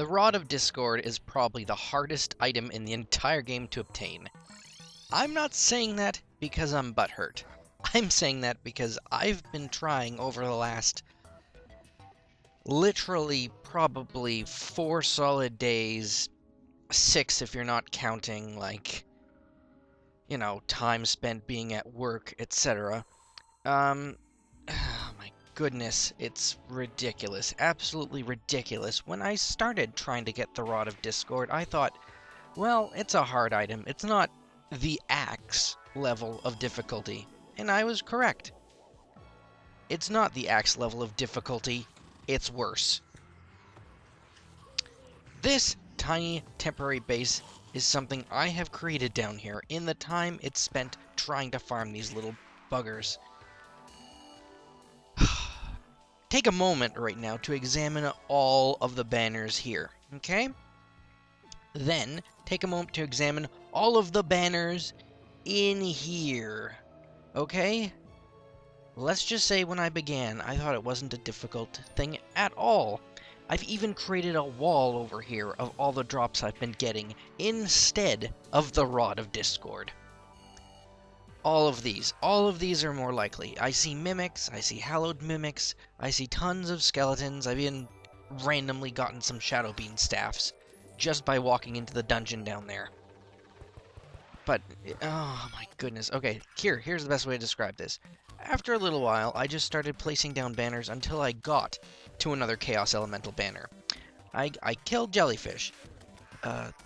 The Rod of Discord is probably the hardest item in the entire game to obtain. I'm not saying that because I'm butthurt. I'm saying that because I've been trying over the last literally probably 4 solid days, 6 if you're not counting, like, you know, time spent being at work, etc. Oh my goodness, it's ridiculous. Absolutely ridiculous. When I started trying to get the Rod of Discord, I thought, well, it's a hard item. It's not the axe level of difficulty. And I was correct. It's not the axe level of difficulty. It's worse. This tiny temporary base is something I have created down here in the time it's spent trying to farm these little buggers. Take a moment right now to examine all of the banners here, okay? Then, take a moment to examine all of the banners in here, okay? Let's just say when I began, I thought it wasn't a difficult thing at all. I've even created a wall over here of all the drops I've been getting instead of the Rod of Discord. All of these are more likely. I see mimics, I see hallowed mimics, I see tons of skeletons. I've even randomly gotten some shadow bean staffs just by walking into the dungeon down there. But, oh my goodness. Okay, here's the best way to describe this. After a little while, I just started placing down banners until I got to another Chaos Elemental banner. I killed jellyfish,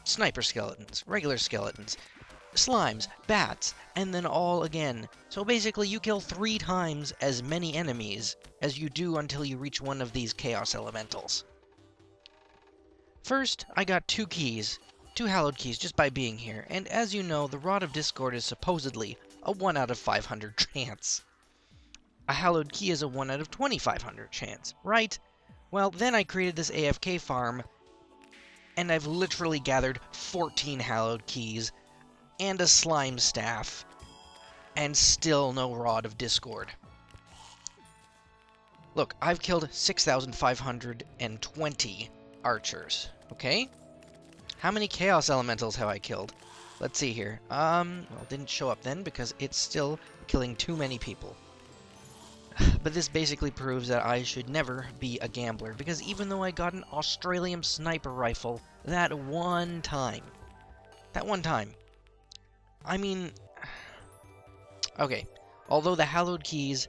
sniper skeletons, regular skeletons, slimes, bats, and then all again. So basically, you kill 3 times as many enemies as you do until you reach one of these Chaos Elementals. First, I got 2 keys, 2 hallowed keys just by being here, and as you know, the Rod of Discord is supposedly a 1 out of 500 chance. A hallowed key is a 1 out of 2,500 chance, right? Well, then I created this AFK farm, and I've literally gathered 14 hallowed keys, and a slime staff, and still no Rod of Discord. Look, I've killed 6,520 archers, okay? How many Chaos Elementals have I killed? Let's see here. Well, it didn't show up then because it's still killing too many people. But this basically proves that I should never be a gambler, because even though I got an Australian sniper rifle that one time, I mean, okay, although the hallowed keys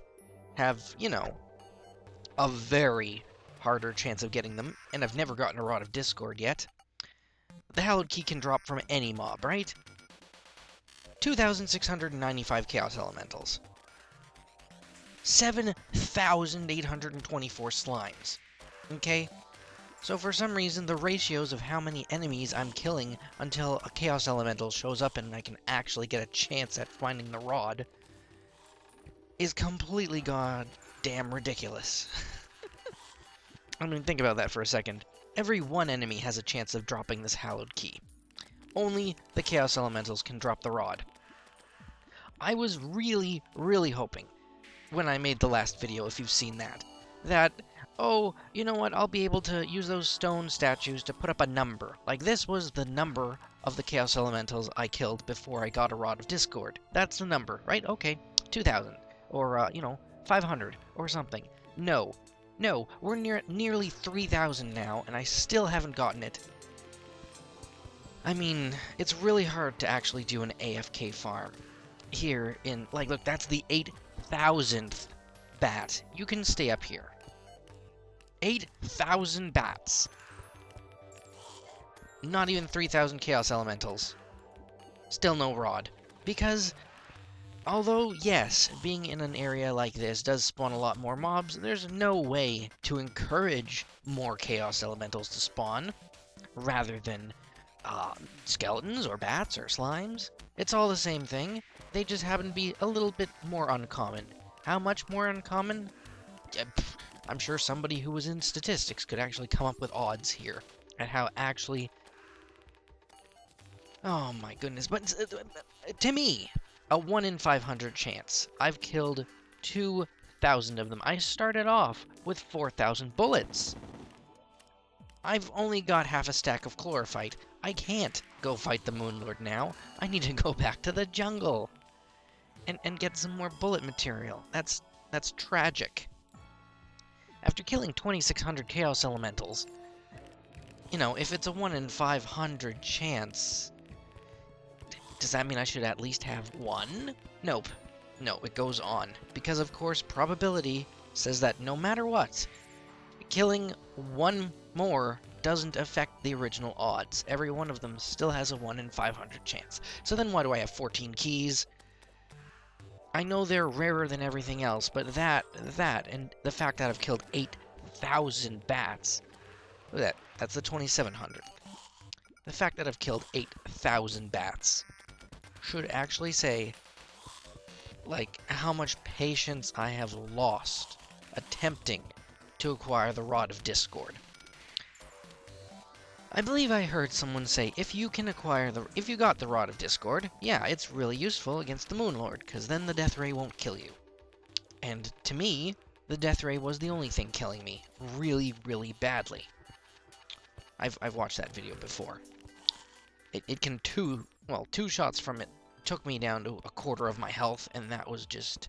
have, you know, a very harder chance of getting them, and I've never gotten a Rod of Discord yet, the hallowed key can drop from any mob, right? 2,695 Chaos Elementals. 7,824 slimes. Okay? So for some reason, the ratios of how many enemies I'm killing until a Chaos Elemental shows up and I can actually get a chance at finding the Rod is completely goddamn ridiculous. I mean, think about that for a second. Every 1 enemy has a chance of dropping this hallowed key. Only the Chaos Elementals can drop the Rod. I was really, really hoping, when I made the last video, if you've seen that, oh, you know what, I'll be able to use those stone statues to put up a number. Like, this was the number of the Chaos Elementals I killed before I got a Rod of Discord. That's the number, right? Okay, 2,000. Or, you know, 500, or something. No, we're nearly 3,000 now, and I still haven't gotten it. I mean, it's really hard to actually do an AFK farm. Here in, like, look, that's the 8,000th bat. You can stay up here. 8,000 bats. Not even 3,000 Chaos Elementals. Still no Rod. Because, although, yes, being in an area like this does spawn a lot more mobs, there's no way to encourage more Chaos Elementals to spawn, rather than skeletons, or bats, or slimes. It's all the same thing. They just happen to be a little bit more uncommon. How much more uncommon? I'm sure somebody who was in statistics could actually come up with odds here at how actually... Oh my goodness, but to me, a 1 in 500 chance. I've killed 2,000 of them. I started off with 4,000 bullets. I've only got half a stack of chlorophyte. I can't go fight the Moon Lord now. I need to go back to the jungle and get some more bullet material. That's tragic. After killing 2,600 Chaos Elementals, you know, if it's a 1 in 500 chance, does that mean I should at least have one? Nope. No, it goes on. Because, of course, probability says that no matter what, killing one more doesn't affect the original odds. Every one of them still has a 1 in 500 chance. So then why do I have 14 keys? I know they're rarer than everything else, but that, and the fact that I've killed 8,000 bats. Look at that. That's the 2,700. The fact that I've killed 8,000 bats should actually say, like, how much patience I have lost attempting to acquire the Rod of Discord. I believe I heard someone say, if you got the Rod of Discord, yeah, it's really useful against the Moon Lord, because then the Death Ray won't kill you. And to me, the Death Ray was the only thing killing me really, really badly. I've watched that video before. It can two shots from it took me down to a quarter of my health, and that was just,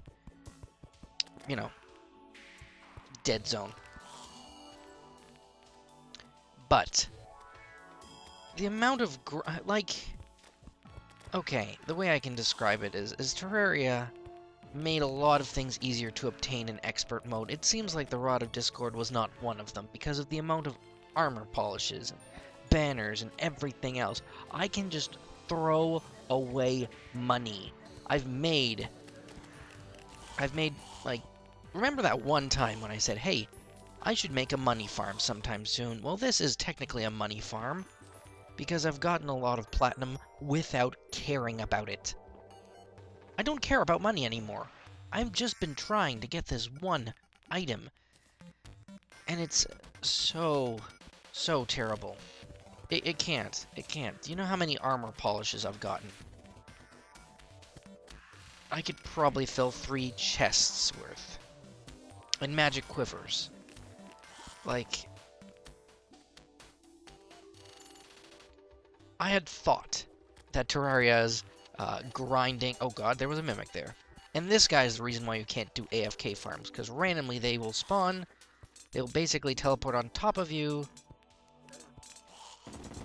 you know, dead zone. But the amount of okay, the way I can describe it is Terraria made a lot of things easier to obtain in expert mode. It seems like the Rod of Discord was not one of them because of the amount of armor polishes and banners and everything else. I can just throw away money. I've made like, remember that one time when I said, hey, I should make a money farm sometime soon? Well, this is technically a money farm because I've gotten a lot of platinum without caring about it. I don't care about money anymore. I've just been trying to get this one item, and it's so terrible. It can't. Do you know how many armor polishes I've gotten? I could probably fill 3 chests worth. And magic quivers. Like, I had thought that Terraria's grinding... Oh god, there was a mimic there. And this guy is the reason why you can't do AFK farms, because randomly they will spawn, they'll basically teleport on top of you,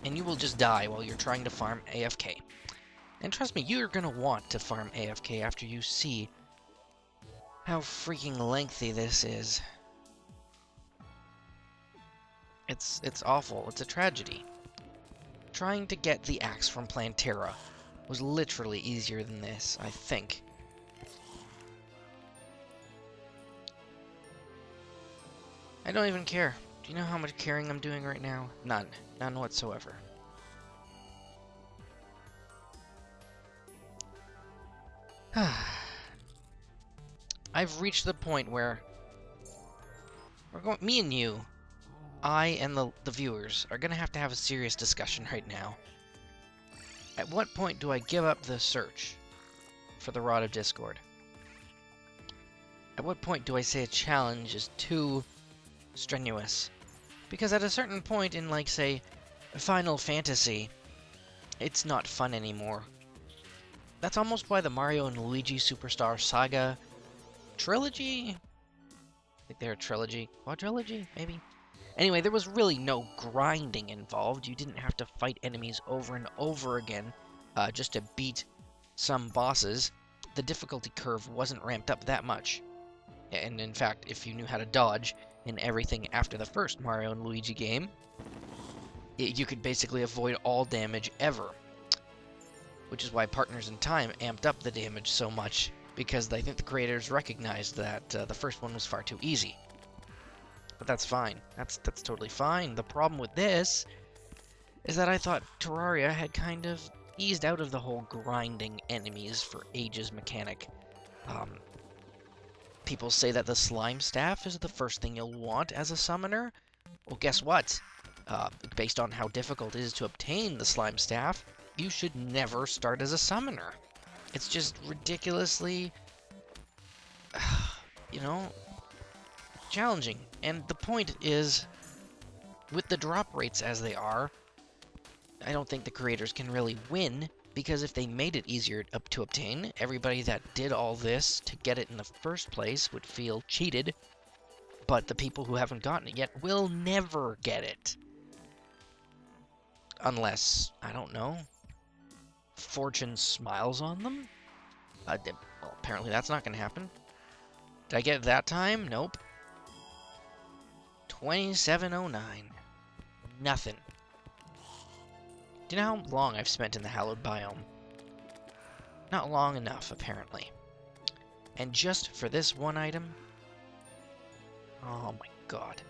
and you will just die while you're trying to farm AFK. And trust me, you're gonna want to farm AFK after you see how freaking lengthy this is. It's awful. It's a tragedy. Trying to get the axe from Plantera was literally easier than this, I think. I don't even care. Do you know how much carrying I'm doing right now? None. None whatsoever. I've reached the point where me and you, I and the viewers, are gonna have a serious discussion right now. At what point do I give up the search for the Rod of Discord? At what point do I say a challenge is too strenuous? Because at a certain point in, like, say, Final Fantasy, it's not fun anymore. That's almost why the Mario and Luigi Superstar Saga trilogy? I think they're a trilogy. Quadrilogy, maybe? Anyway, there was really no grinding involved. You didn't have to fight enemies over and over again just to beat some bosses. The difficulty curve wasn't ramped up that much. And in fact, if you knew how to dodge and everything after the first Mario and Luigi game, you could basically avoid all damage ever. Which is why Partners in Time amped up the damage so much, because I think the creators recognized that the first one was far too easy. But that's fine. That's totally fine. The problem with this is that I thought Terraria had kind of eased out of the whole grinding enemies for ages mechanic. People say that the slime staff is the first thing you'll want as a summoner. Well, guess what? Based on how difficult it is to obtain the slime staff, you should never start as a summoner. It's just ridiculously, you know, challenging. And the point is, With the drop rates as they are, I don't think the creators can really win, because if they made it easier to obtain, everybody that did all this to get it in the first place would feel cheated, but the people who haven't gotten it yet will never get it. Unless, I don't know, fortune smiles on them? Well, apparently that's not going to happen. Did I get it that time? Nope. 2709. Nothing. Do you know how long I've spent in the hallowed biome? Not long enough, apparently. And just for this one item? Oh my god.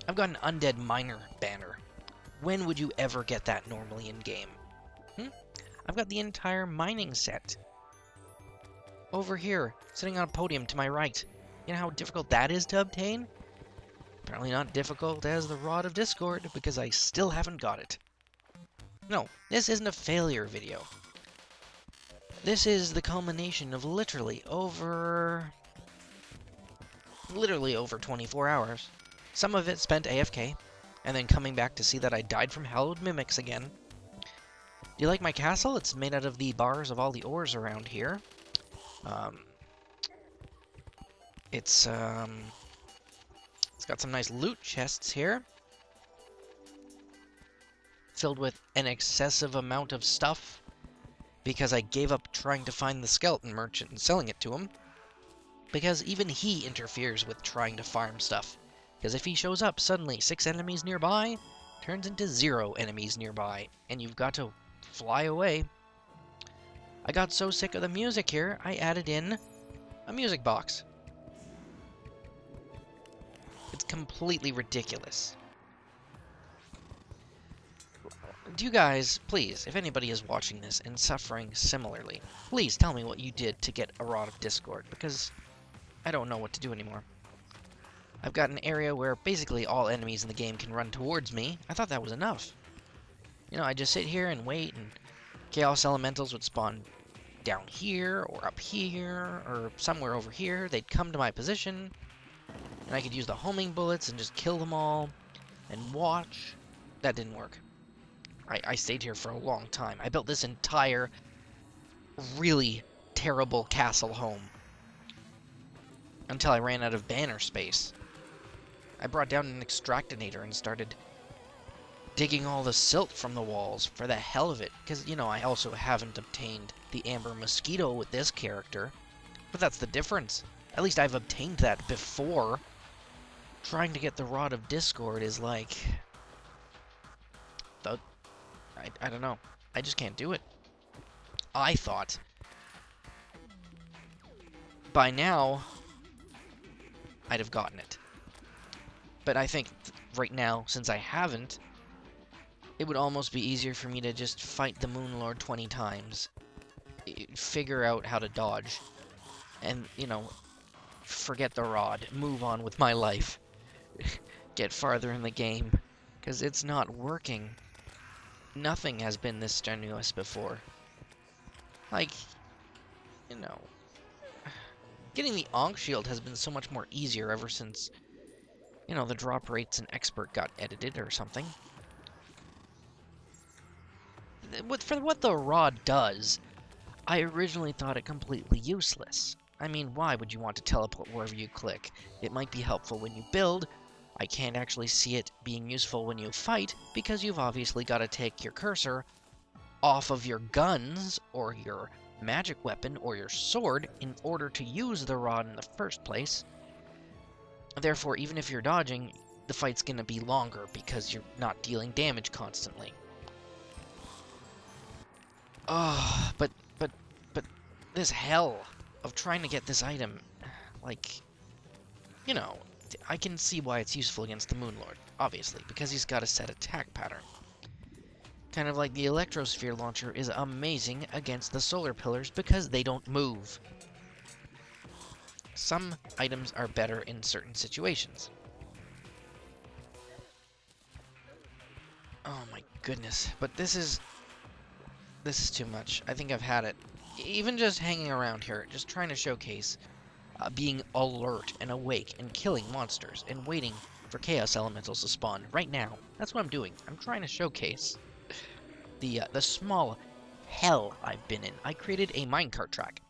I've got an undead miner banner. When would you ever get that normally in-game? I've got the entire mining set. Over here, sitting on a podium to my right. You know how difficult that is to obtain? Apparently not difficult as the Rod of Discord, because I still haven't got it. No, this isn't a failure video. This is the culmination of literally over 24 hours. Some of it spent AFK, and then coming back to see that I died from hallowed mimics again. Do you like my castle? It's made out of the bars of all the ores around here. It's got some nice loot chests here, filled with an excessive amount of stuff, because I gave up trying to find the skeleton merchant and selling it to him, because even he interferes with trying to farm stuff. Because if he shows up, suddenly 6 enemies nearby turns into 0 enemies nearby, and you've got to fly away. I got so sick of the music here, I added in a music box. It's completely ridiculous. Do you guys, please, if anybody is watching this and suffering similarly, please tell me what you did to get a Rod of Discord, because I don't know what to do anymore. I've got an area where basically all enemies in the game can run towards me. I thought that was enough. You know, I just sit here and wait, and Chaos Elementals would spawn down here, or up here, or somewhere over here. They'd come to my position, and I could use the homing bullets and just kill them all, and watch. That didn't work. I stayed here for a long time. I built this entire, really terrible castle home, until I ran out of banner space. I brought down an extractinator and started digging all the silt from the walls for the hell of it. Because, you know, I also haven't obtained the Amber Mosquito with this character. But that's the difference. At least I've obtained that before. Trying to get the Rod of Discord is like... I don't know. I just can't do it. I thought by now I'd have gotten it. But I think right now, since I haven't, it would almost be easier for me to just fight the Moon Lord 20 times, figure out how to dodge, and, you know, forget the rod, move on with my life, get farther in the game, because it's not working. Nothing has been this strenuous before. Like, you know, getting the Ankh Shield has been so much more easier ever since, you know, the drop rates in Expert got edited or something. For what the rod does, I originally thought it completely useless. I mean, why would you want to teleport wherever you click? It might be helpful when you build. I can't actually see it being useful when you fight, because you've obviously got to take your cursor off of your guns, or your magic weapon, or your sword, in order to use the rod in the first place. Therefore, even if you're dodging, the fight's gonna be longer, because you're not dealing damage constantly. Oh, but this hell of trying to get this item, like, you know, I can see why it's useful against the Moon Lord, obviously, because he's got a set attack pattern. Kind of like the Electrosphere launcher is amazing against the solar pillars because they don't move. Some items are better in certain situations. Oh my goodness, but this is too much. I think I've had it. Even just hanging around here, just trying to showcase, being alert and awake and killing monsters and waiting for Chaos Elementals to spawn right now. That's what I'm doing. I'm trying to showcase the small hell I've been in. I created a minecart track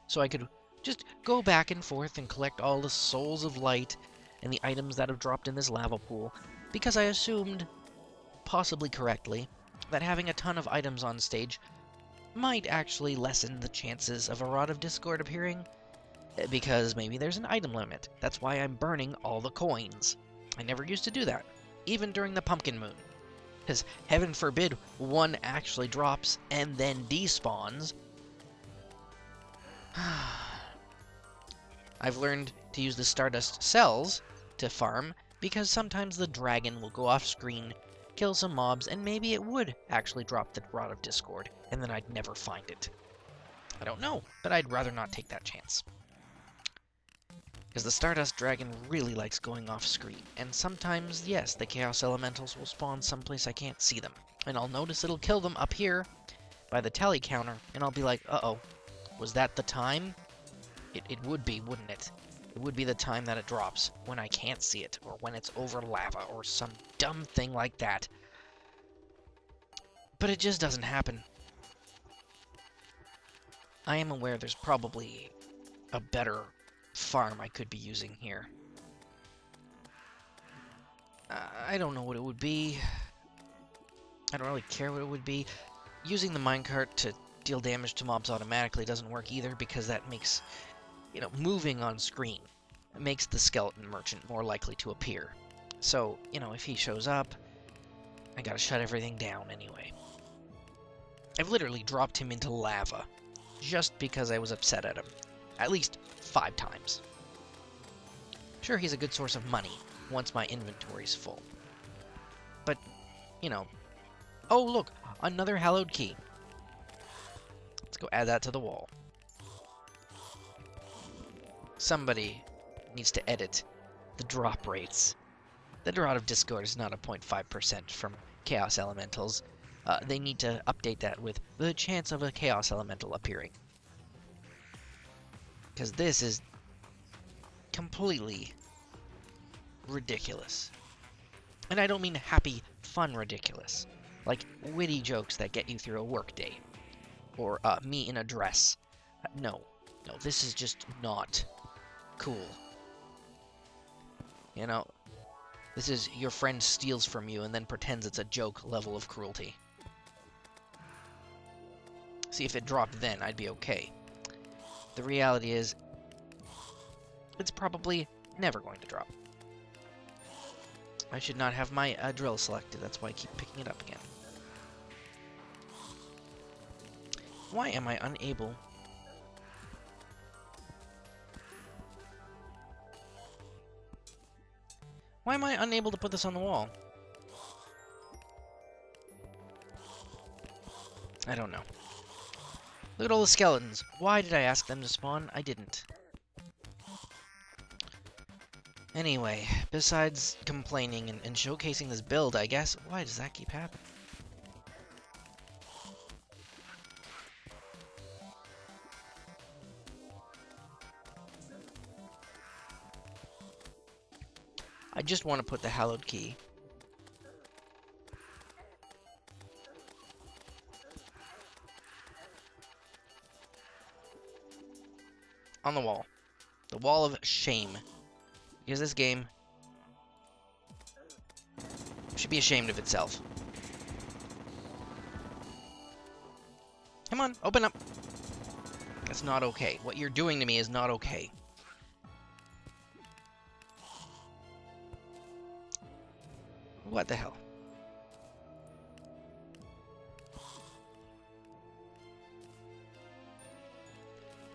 so I could just go back and forth and collect all the souls of light and the items that have dropped in this lava pool, because I assumed, possibly correctly, that having a ton of items on stage might actually lessen the chances of a Rod of Discord appearing, because maybe there's an item limit. That's why I'm burning all the coins. I never used to do that, even during the Pumpkin Moon, because heaven forbid one actually drops and then despawns. I've learned to use the Stardust cells to farm, because sometimes the dragon will go off screen, kill some mobs, and maybe it would actually drop the Rod of Discord, and then I'd never find it. I don't know, but I'd rather not take that chance. Because the Stardust Dragon really likes going off screen, and sometimes, yes, the Chaos Elementals will spawn someplace I can't see them, and I'll notice it'll kill them up here by the tally counter, and I'll be like, uh-oh, was that the time? It would be, wouldn't it? It would be the time that it drops, when I can't see it, or when it's over lava, or some dumb thing like that. But it just doesn't happen. I am aware there's probably a better farm I could be using here. I don't know what it would be. I don't really care what it would be. Using the minecart to deal damage to mobs automatically doesn't work either, because that makes, moving on screen. It makes the skeleton merchant more likely to appear. So, if he shows up, I gotta shut everything down anyway. I've literally dropped him into lava, just because I was upset at him. At least 5 times. Sure, he's a good source of money, once my inventory's full. But, oh look, another hallowed key. Let's go add that to the wall. Somebody needs to edit the drop rates. The Rod of Discord is not a 0.5% from Chaos Elementals. They need to update that with the chance of a Chaos Elemental appearing. Because this is completely ridiculous. And I don't mean happy, fun ridiculous. Like witty jokes that get you through a workday. Or me in a dress. No, this is just not cool. This is your friend steals from you and then pretends it's a joke level of cruelty. See, if it dropped then, I'd be okay. The reality is, it's probably never going to drop. I should not have my drill selected, that's why I keep picking it up again. Why am I unable? Why am I unable to put this on the wall? I don't know. Look at all the skeletons. Why did I ask them to spawn? I didn't. Anyway, besides complaining and showcasing this build, I guess, why does that keep happening? I just want to put the hallowed key on the wall. The wall of shame. Because this game should be ashamed of itself. Come on, open up. That's not okay. What you're doing to me is not okay. What the hell?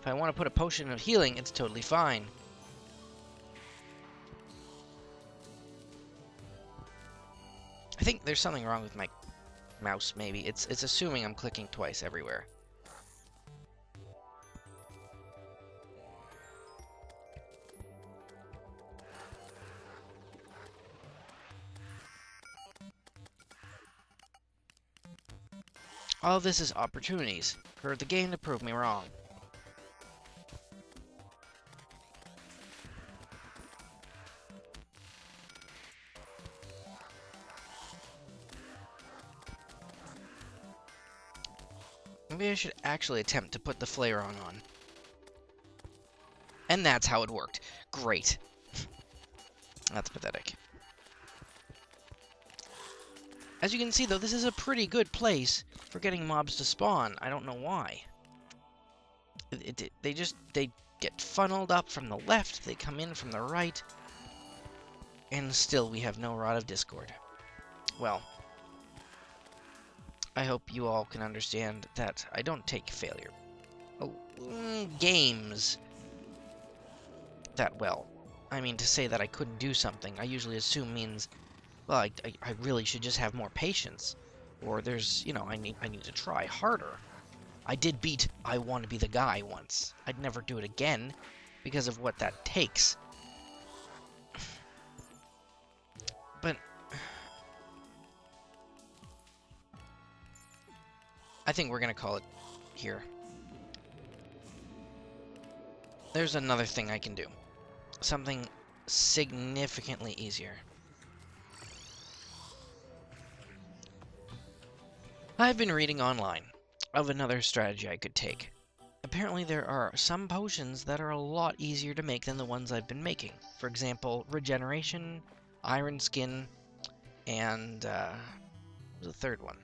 If I want to put a potion of healing, it's totally fine. I think there's something wrong with my mouse, maybe. It's assuming I'm clicking twice everywhere. All this is opportunities for the game to prove me wrong. Maybe I should actually attempt to put the Flareon on. And that's how it worked. Great. That's pathetic. As you can see, though, this is a pretty good place for getting mobs to spawn. I don't know why. They get funneled up from the left, they come in from the right, and still we have no Rod of Discord. Well, I hope you all can understand that I don't take failure. Games that well. I mean, to say that I couldn't do something, I usually assume means, well, I really should just have more patience. Or there's, you know, I need to try harder. I did beat I Want to Be the Guy once. I'd never do it again because of what that takes. But I think we're going to call it here. There's another thing I can do. Something significantly easier. I've been reading online of another strategy I could take. Apparently there are some potions that are a lot easier to make than the ones I've been making. For example, regeneration, iron skin, and what was the third one?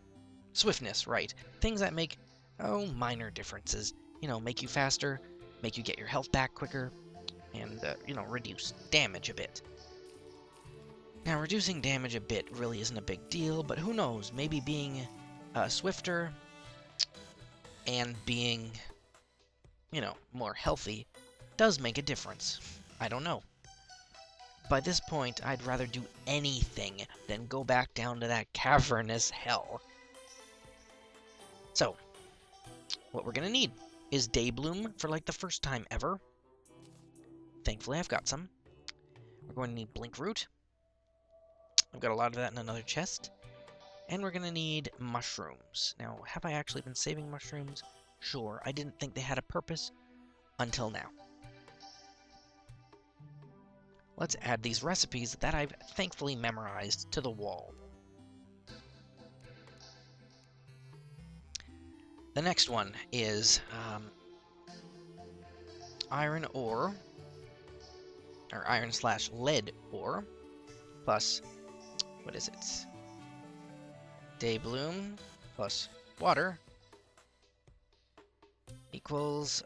Swiftness, right. Things that make, minor differences. You know, make you faster, make you get your health back quicker, and, reduce damage a bit. Now, reducing damage a bit really isn't a big deal, but who knows, maybe being swifter and being, more healthy does make a difference. I don't know. By this point, I'd rather do anything than go back down to that cavernous hell. So, what we're gonna need is Daybloom for like the first time ever. Thankfully, I've got some. We're going to need Blink Root. I've got a lot of that in another chest. And we're gonna need mushrooms. Now, have I actually been saving mushrooms? Sure, I didn't think they had a purpose until now. Let's add these recipes that I've thankfully memorized to the wall. The next one is iron ore, or iron/lead ore, plus, what is it? Daybloom plus water equals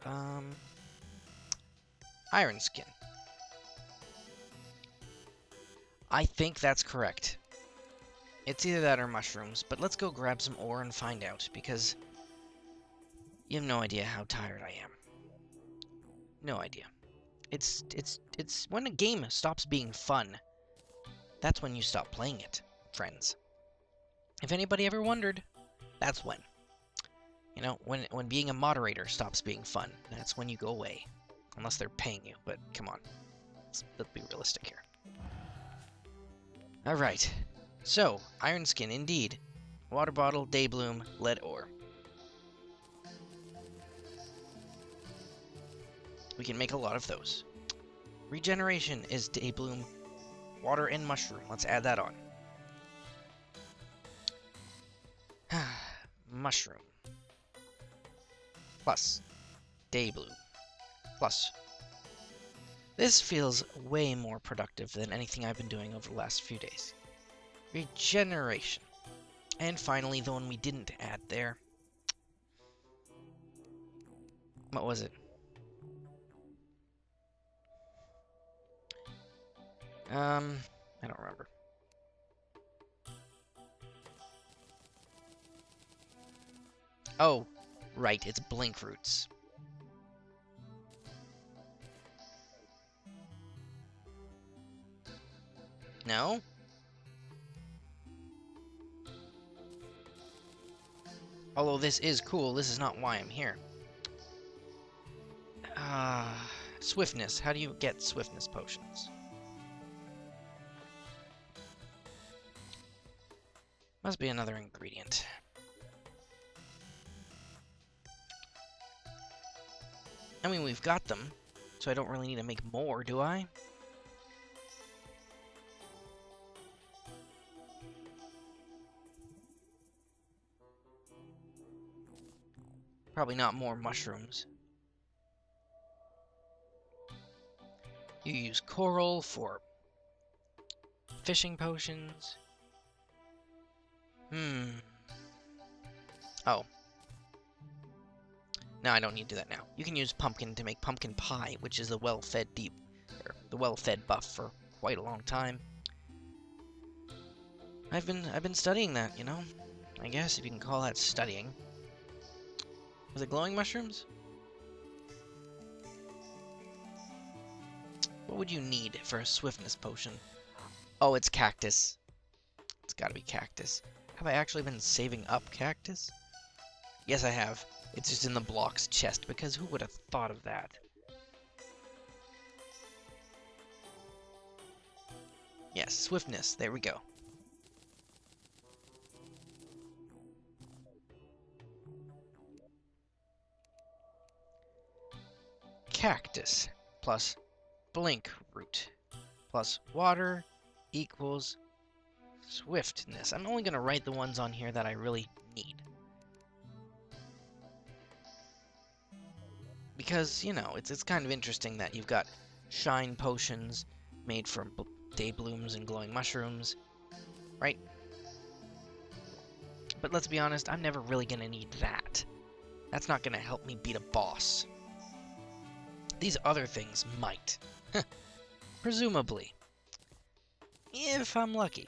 iron skin. I think that's correct. It's either that or mushrooms, but let's go grab some ore and find out, because you have no idea how tired I am. No idea. It's when a game stops being fun, that's when you stop playing it, friends. If anybody ever wondered, that's when. You know, when being a moderator stops being fun, that's when you go away. Unless they're paying you, but come on. Let's be realistic here. Alright. So, iron skin, indeed. Water bottle, Daybloom, lead ore. We can make a lot of those. Regeneration is Daybloom, water, and mushroom. Let's add that on. Mushroom. Plus Daybloom. Plus. This feels way more productive than anything I've been doing over the last few days. Regeneration. And finally, the one we didn't add there. What was it? I don't remember. Oh, right, it's Blink Roots. No? Although this is cool, this is not why I'm here. Swiftness. How do you get swiftness potions? Must be another ingredient. I mean, we've got them, so I don't really need to make more, do I? Probably not more mushrooms. You use coral for fishing potions. Oh. No, I don't need to do that now. You can use pumpkin to make pumpkin pie, which is the well-fed buff for quite a long time. I've been studying that, you know? I guess if you can call that studying. Was it glowing mushrooms? What would you need for a swiftness potion? Oh, it's cactus. It's gotta be cactus. Have I actually been saving up cactus? Yes, I have. It's just in the blocks chest, because who would have thought of that? Yes, swiftness. There we go. Cactus plus blink root plus water equals swiftness. I'm only going to write the ones on here that I really need. Because, you know, it's kind of interesting that you've got shine potions made from day blooms and glowing mushrooms, right? But let's be honest, I'm never really going to need that. That's not going to help me beat a boss. These other things might. Presumably. If I'm lucky.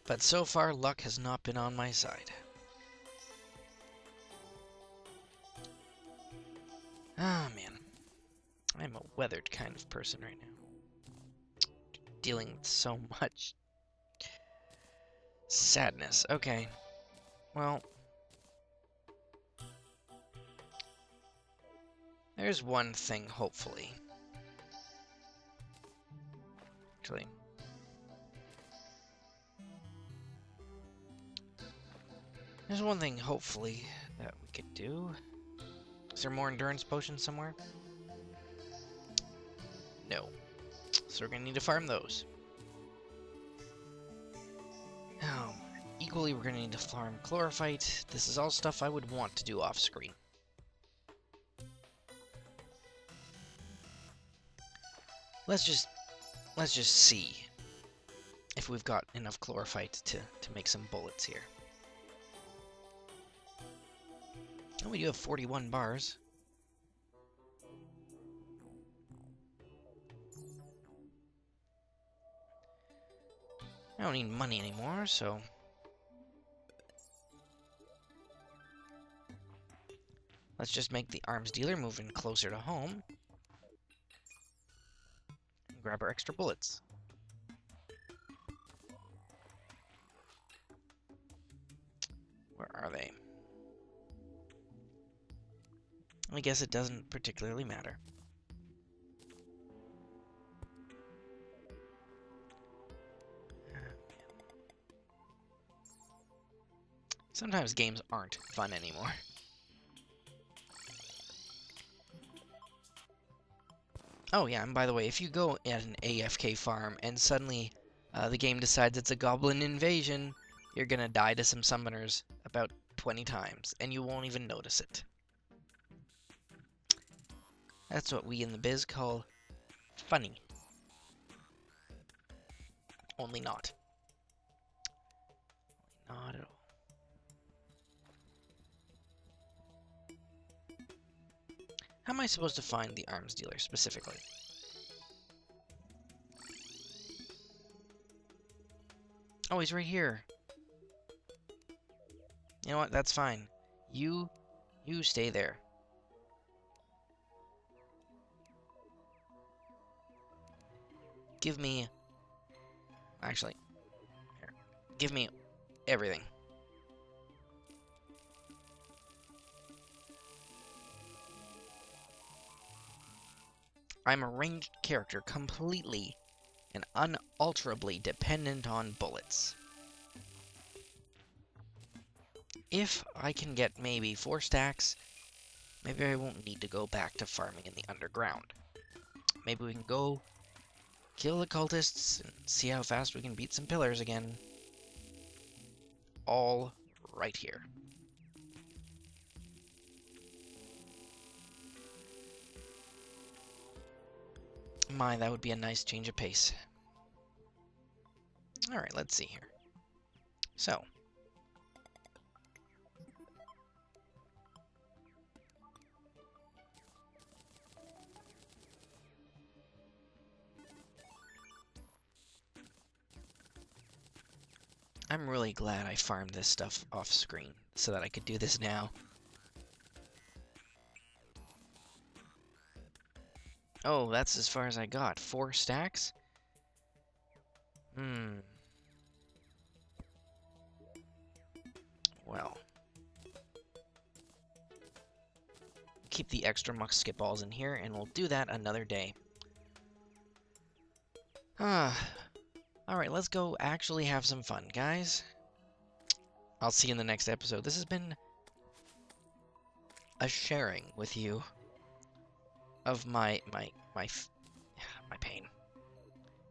But so far, luck has not been on my side. Ah, man. I'm a weathered kind of person right now. Dealing with so much sadness. Okay. Well, there's one thing, hopefully. Actually, there's one thing, hopefully, that we could do. Is there more endurance potions somewhere? No. So we're gonna need to farm those. Equally, we're gonna need to farm chlorophyte. This is all stuff I would want to do off screen. Let's just see if we've got enough chlorophyte to make some bullets here. Oh, we do have 41 bars. I don't need money anymore, so... let's just make the arms dealer move in closer to home. And grab our extra bullets. Where are they? I guess it doesn't particularly matter. Sometimes games aren't fun anymore. Oh yeah, and by the way, if you go at an AFK farm and suddenly the game decides it's a goblin invasion, you're gonna die to some summoners about 20 times, and you won't even notice it. That's what we in the biz call funny. Only not. Not at all. How am I supposed to find the arms dealer specifically? Oh, he's right here. You know what? That's fine. You stay there. Give me... actually, here. Give me everything. I'm a ranged character completely and unalterably dependent on bullets. If I can get maybe 4 stacks, maybe I won't need to go back to farming in the underground. Maybe we can go kill the cultists and see how fast we can beat some pillars again. all right here. My, that would be a nice change of pace. Alright, let's see here. So. I'm really glad I farmed this stuff off screen so that I could do this now. Oh, that's as far as I got. 4 stacks? Well. Keep the extra musket balls in here, and we'll do that another day. Alright, let's go actually have some fun, guys. I'll see you in the next episode. This has been a sharing with you of my pain.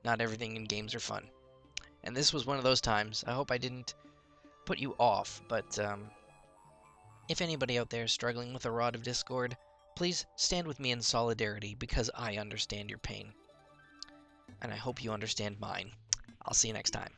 Not everything in games are fun. And this was one of those times. I hope I didn't put you off, but if anybody out there is struggling with a Rod of Discord, please stand with me in solidarity because I understand your pain. And I hope you understand mine. I'll see you next time.